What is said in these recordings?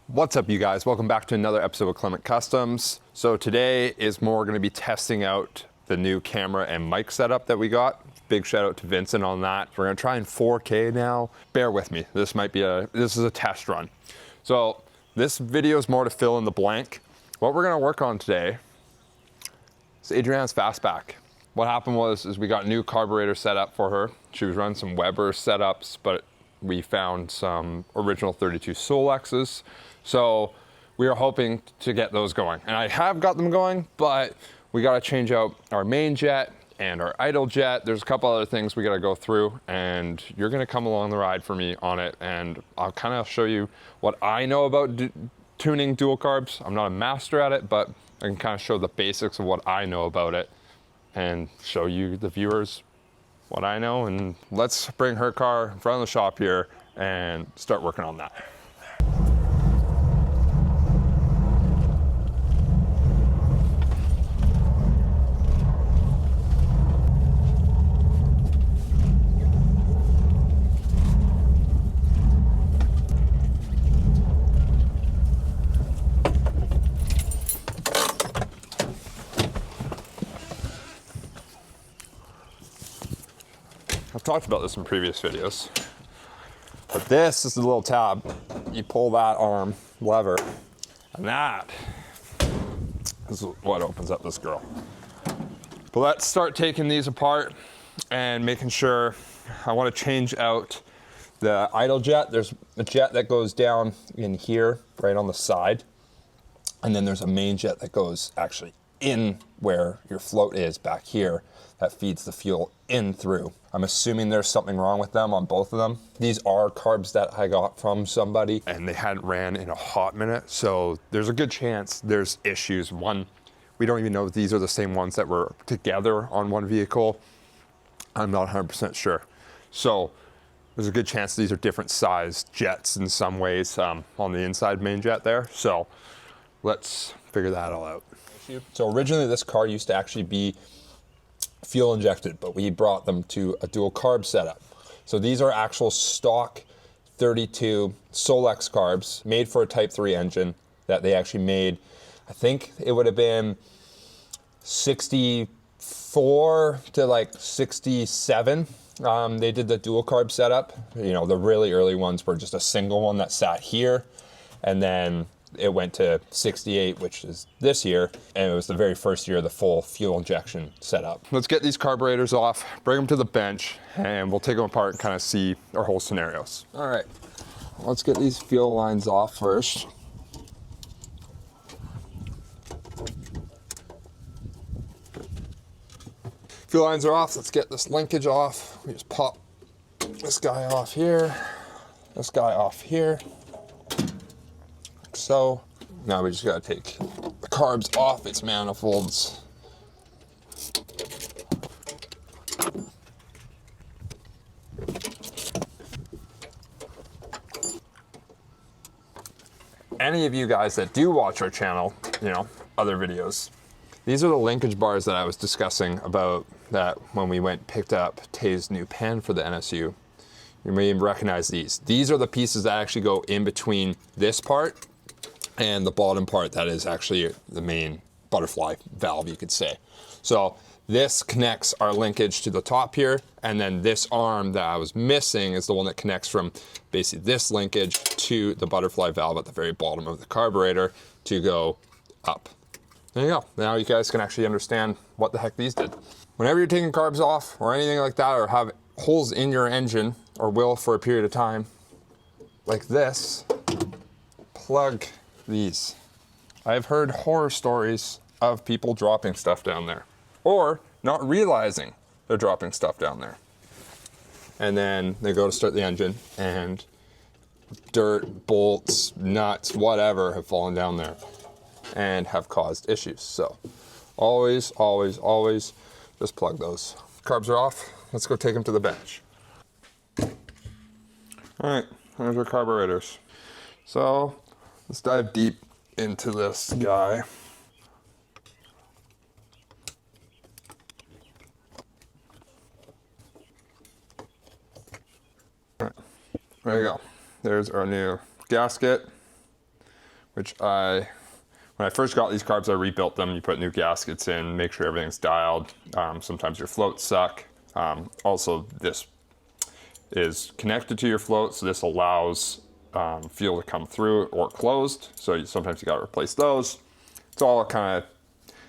What's up, you guys? Welcome back to another episode of Clement Customs. So today is more going to be testing out the new camera and mic setup that we got. Big shout out to Vincent on that. We're going to try in 4K now. Bear with me. This is a test run. So this video is more to fill in the blank. What we're going to work on today is Adrianna'S Fastback. What happened was we got a new carburetor set up for her. She was running some Weber setups, but we found some original 32 Solexes. So we are hoping to get those going. And I have got them going, but we got to change out our main jet and our idle jet. There's a couple other things we got to go through, and you're going to come along the ride for me on it. And I'll kind of show you what I know about tuning dual carbs. I'm not a master at it, but I can kind of show the basics of what I know about it and show you, the viewers, what I know. And let's bring her car in front of the shop here and start working on that. I've talked about this in previous videos, but this is the little tab. You pull that arm lever, and that is what opens up this girl. But let's start taking these apart and making sure. I want to change out the idle jet. There's a jet that goes down in here, right on the side, and then there's a main jet that goes actually in where your float is back here, that feeds the fuel in through. I'm assuming there's something wrong with them on both of them. These are carbs that I got from somebody, and they hadn't ran in a hot minute, so there's a good chance there's issues. One, we don't even know if these are the same ones that were together on one vehicle. I'm not 100% sure. So there's a good chance these are different sized jets in some ways on the inside main jet there. So let's figure that all out. So originally this car used to actually be fuel injected, but we brought them to a dual carb setup. So these are actual stock 32 Solex carbs made for a Type 3 engine that they actually made. I think it would have been 64 to like 67. They did the dual carb setup. You know, the really early ones were just a single one that sat here, and then it went to 68, which is this year, and it was the very first year of the full fuel injection setup. Let's get these carburetors off, bring them to the bench, and we'll take them apart and kind of see our whole scenarios. All right, let's get these fuel lines off first. Fuel lines are off. Let's get this linkage off. We just pop this guy off here, this guy off here. So now we just got to take the carbs off its manifolds. Any of you guys that do watch our channel, you know, other videos, these are the linkage bars that I was discussing about that when we went and picked up Tay's new pen for the NSU. You may recognize these. These are the pieces that actually go in between this part and the bottom part that is actually the main butterfly valve, you could say. So this connects our linkage to the top here, and then this arm that I was missing is the one that connects from basically this linkage to the butterfly valve at the very bottom of the carburetor to go up. There you go. Now you guys can actually understand what the heck these did. Whenever you're taking carbs off or anything like that, or have holes in your engine, or will for a period of time, like this, plug these. I've heard horror stories of people dropping stuff down there, or not realizing they're dropping stuff down there. And then they go to start the engine and dirt, bolts, nuts, whatever have fallen down there and have caused issues. So always, always, always just plug those. Carbs are off. Let's go take them to the bench. All right, there's our carburetors. So let's dive deep into this guy. All right, there you go. There's our new gasket. which when I first got these carbs, I rebuilt them. You put new gaskets in, make sure everything's dialed. Sometimes your floats suck. Also, this is connected to your float, so this allows fuel to come through or closed. So sometimes you got to replace those. It's all kind of,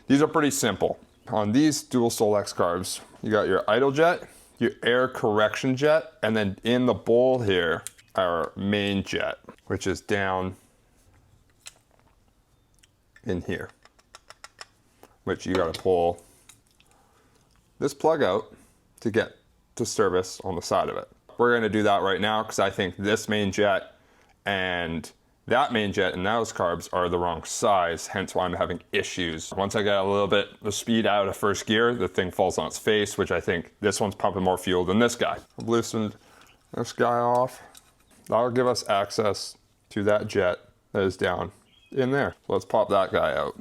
these are pretty simple. On these dual Solex carbs, you got your idle jet, your air correction jet, and then in the bowl here, our main jet, which is down in here, which you got to pull this plug out to get to service on the side of it. We're going to do that right now because I think this main jet and that main jet and those carbs are the wrong size, hence why I'm having issues. Once I get a little bit of speed out of first gear, the thing falls on its face, which I think this one's pumping more fuel than this guy. I've loosened this guy off. That'll give us access to that jet that is down in there. So let's pop that guy out.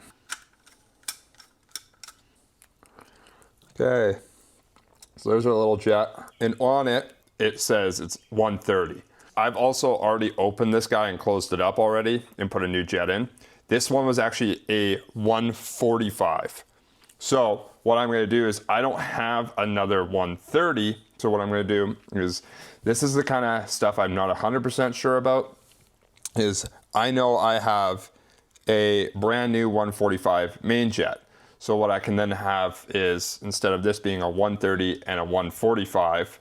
Okay, so there's our little jet, and on it, it says it's 130. I've also already opened this guy and closed it up already and put a new jet in. This one was actually a 145. So what I'm gonna do is I don't have another 130. So what I'm gonna do is, this is the kind of stuff I'm not 100% sure about, is I know I have a brand new 145 main jet. So what I can then have is, instead of this being a 130 and a 145,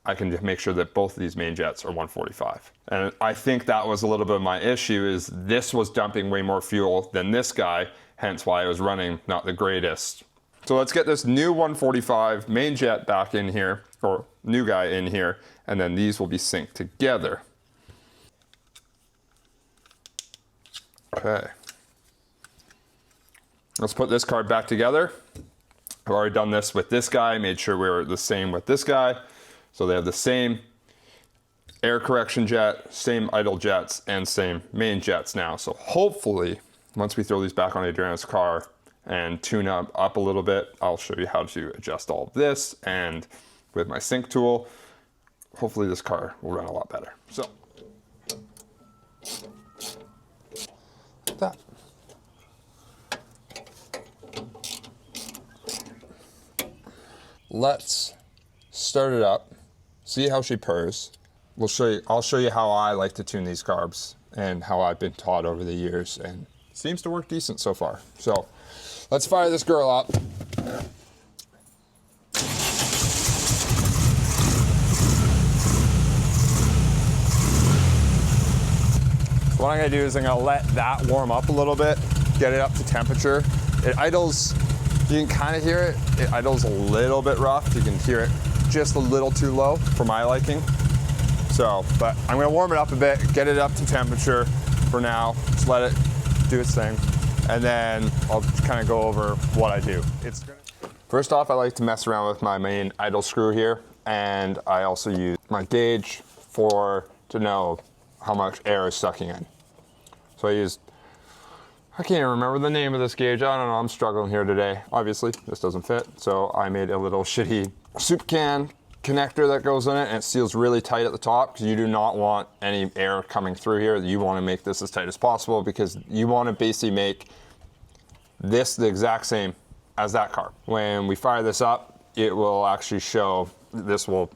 I can just make sure that both of these main jets are 145. And I think that was a little bit of my issue, is this was dumping way more fuel than this guy, hence why I was running not the greatest. So let's get this new 145 main jet back in here, or new guy in here, and then these will be synced together. Okay. Let's put this card back together. I've already done this with this guy, made sure we were the same with this guy. So they have the same air correction jet, same idle jets, and same main jets now. So hopefully, once we throw these back on Adrianna'S car and tune up a little bit, I'll show you how to adjust all of this. And with my sync tool, hopefully this car will run a lot better. So, like that. Let's start it up. See how she purrs. I'll show you how I like to tune these carbs and how I've been taught over the years, and it seems to work decent so far. So let's fire this girl up. So what I'm gonna do is I'm gonna let that warm up a little bit, get it up to temperature. It idles, you can kind of hear it. It idles a little bit rough. You can hear it just a little too low for my liking. So, but I'm gonna warm it up a bit, get it up to temperature for now, just let it do its thing, and then I'll kind of go over what I do. First off, I like to mess around with my main idle screw here, and I also use my gauge to know how much air is sucking in. So I can't even remember the name of this gauge. I don't know, I'm struggling here today. Obviously, this doesn't fit, so I made a little shitty soup can connector that goes in it, and it seals really tight at the top because you do not want any air coming through here. You want to make this as tight as possible because you want to basically make this the exact same as that carb. When we fire this up, it will actually show, this will,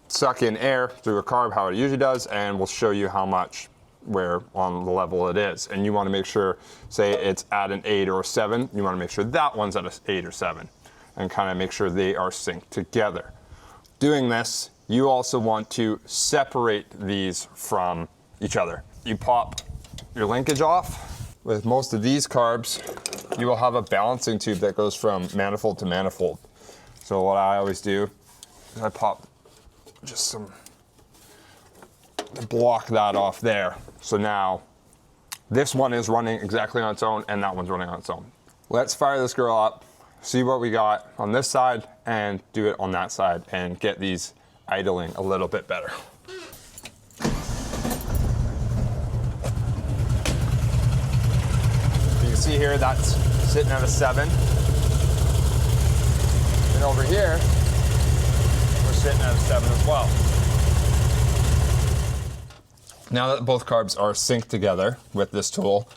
suck in air through a carb how it usually does, and will show you how much where on the level it is. And you want to make sure, say it's at an 8 or a 7, you want to make sure that one's at an 8 or 7 and kind of make sure they are synced together. Doing this, you also want to separate these from each other. You pop your linkage off. With most of these carbs, you will have a balancing tube that goes from manifold to manifold. So what I always do is I pop just some to block that off there. So now this one is running exactly on its own and that one's running on its own. Let's fire this girl up, see what we got on this side and do it on that side and get these idling a little bit better. You can see here that's sitting at a 7. And over here, we're sitting at a 7 as well. Now that both carbs are synced together with this tool,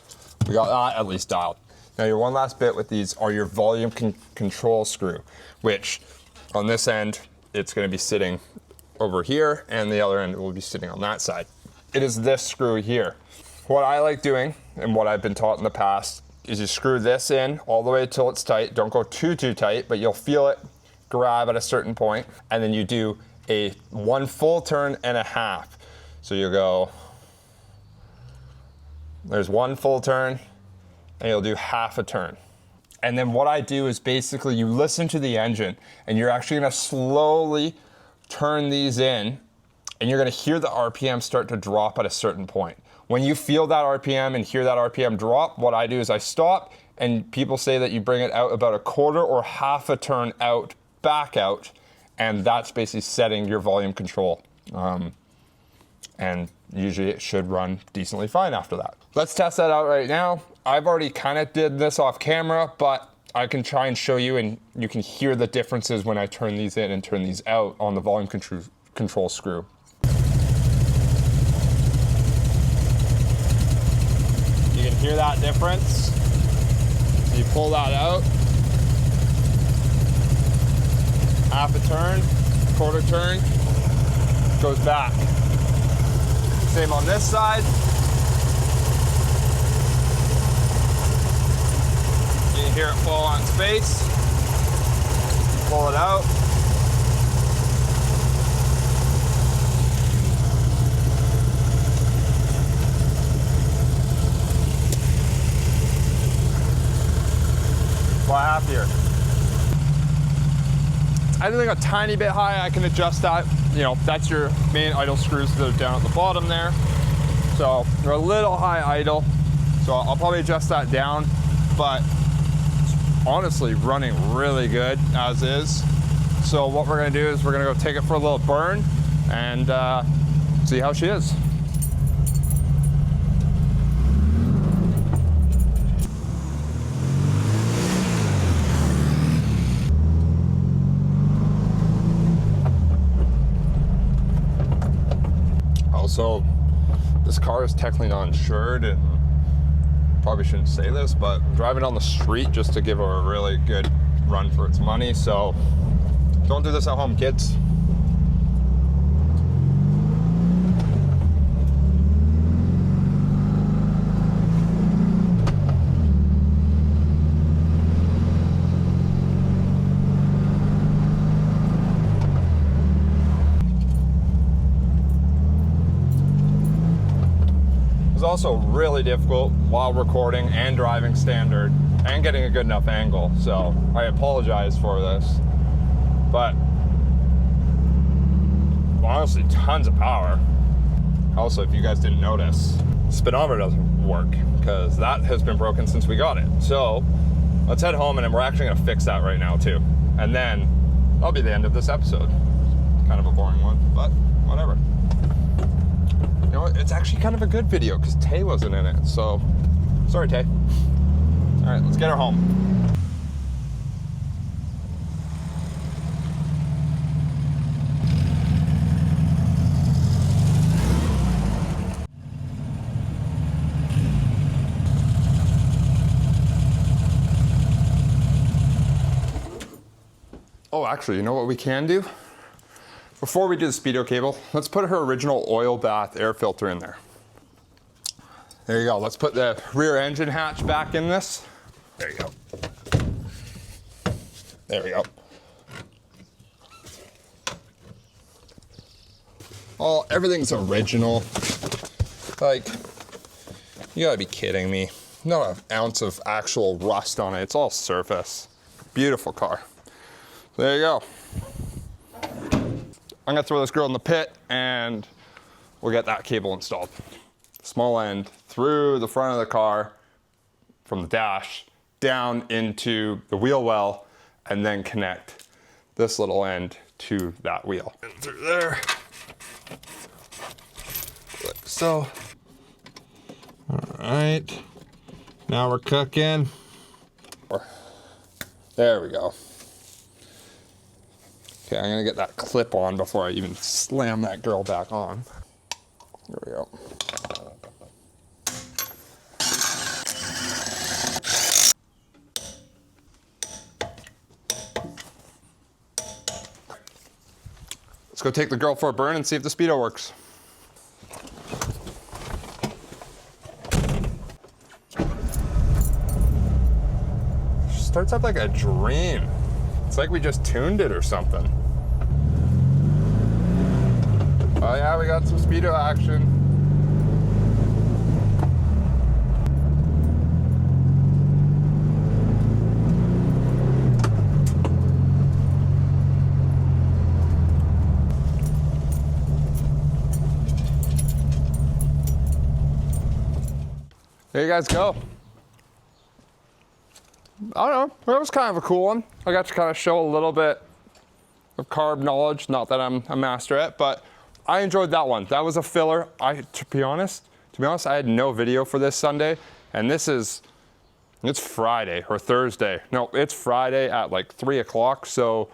we got that at least dialed. Now your one last bit with these are your volume control screw, which on this end, it's gonna be sitting over here and the other end will be sitting on that side. It is this screw here. What I like doing and what I've been taught in the past is you screw this in all the way till it's tight. Don't go too tight, but you'll feel it grab at a certain point, and then you do a 1 full turn and a half. So you go, there's 1 full turn, and you'll do half a turn. And then what I do is basically you listen to the engine, and you're actually gonna slowly turn these in, and you're gonna hear the RPM start to drop at a certain point. When you feel that RPM and hear that RPM drop, what I do is I stop, and people say that you bring it out about a quarter or half a turn out, back out, and that's basically setting your volume control. And usually it should run decently fine after that. Let's test that out right now. I've already kind of did this off camera, but I can try and show you, and you can hear the differences when I turn these in and turn these out on the volume control screw. You can hear that difference. So you pull that out, half a turn, quarter turn, goes back. Same on this side. You can hear it fall on its face. Pull it out. Fly happier. I think a tiny bit high, I can adjust that. You know, that's your main idle screws that are down at the bottom there. So they're a little high idle. So I'll probably adjust that down, but it's honestly running really good as is. So what we're gonna do is we're gonna go take it for a little burn and see how she is. So this car is technically not insured, and probably shouldn't say this, but I'm driving on the street just to give her a really good run for its money. So don't do this at home, kids. Also really difficult while recording and driving standard and getting a good enough angle, so I apologize for this, but honestly tons of power. Also, if you guys didn't notice, speedometer doesn't work because that has been broken since we got it. So let's head home, and then we're actually going to fix that right now too, and then that'll be the end of this episode. Kind of a boring one, but whatever. You know, it's actually kind of a good video because Tay wasn't in it, so sorry, Tay. All right, let's get her home. Oh, actually, you know what we can do? Before we do the Speedo cable, let's put her original oil bath air filter in there. There you go. Let's put the rear engine hatch back in this. There you go. There we go. Oh, everything's original. Like, you gotta be kidding me. Not an ounce of actual rust on it. It's all surface. Beautiful car. There you go. I'm gonna throw this girl in the pit and we'll get that cable installed. Small end through the front of the car from the dash down into the wheel well, and then connect this little end to that wheel. And through there, like so. All right, now we're cooking. There we go. Okay, I'm gonna get that clip on before I even slam that girl back on. There we go. go take the girl for a burn and see if the Speedo works. She starts up like a dream. It's like we just tuned it or something. Oh yeah, we got some Speedo action. There you guys go. I don't know, that was kind of a cool one. I got to kind of show a little bit of carb knowledge, not that I'm a master at, but I enjoyed that one. That was a filler. To be honest, I had no video for this Sunday, and it's Friday or Thursday. No, it's Friday at like 3 o'clock, so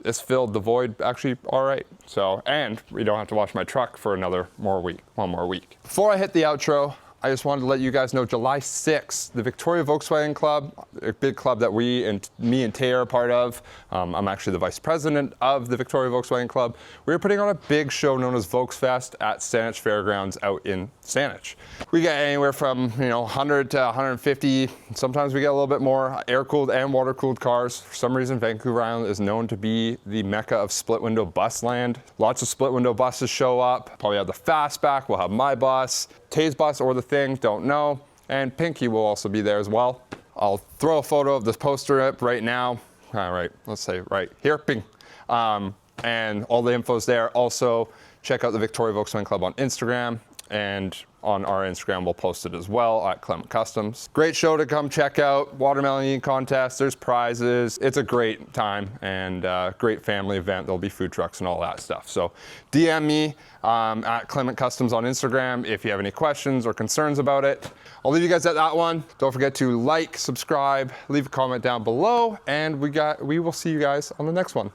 this filled the void actually all right. So, and we don't have to wash my truck for one more week. Before I hit the outro, I just wanted to let you guys know July 6th, the Victoria Volkswagen Club, a big club that me and Tay are a part of. I'm actually the vice president of the Victoria Volkswagen Club. We're putting on a big show known as Volksfest at Saanich Fairgrounds out in Saanich. We get anywhere from 100 to 150. Sometimes we get a little bit more air-cooled and water-cooled cars. For some reason, Vancouver Island is known to be the mecca of split-window bus land. Lots of split-window buses show up. Probably have the Fastback. We'll have my bus, Tay's bus, or the Thing, don't know. And Pinky will also be there as well. I'll throw a photo of this poster up right now. All right, let's say right here, ping. And all the info's there. Also, check out the Victoria Volkswagen Club on Instagram, and on our Instagram we'll post it as well at Clement Customs. Great show to come check out. Watermelon eating contest, there's prizes. It's a great time and great family event. There'll be food trucks and all that stuff. So DM me at Clement Customs on Instagram if you have any questions or concerns about it. I'll leave you guys at that one. Don't forget to like, subscribe, leave a comment down below, and we will see you guys on the next one.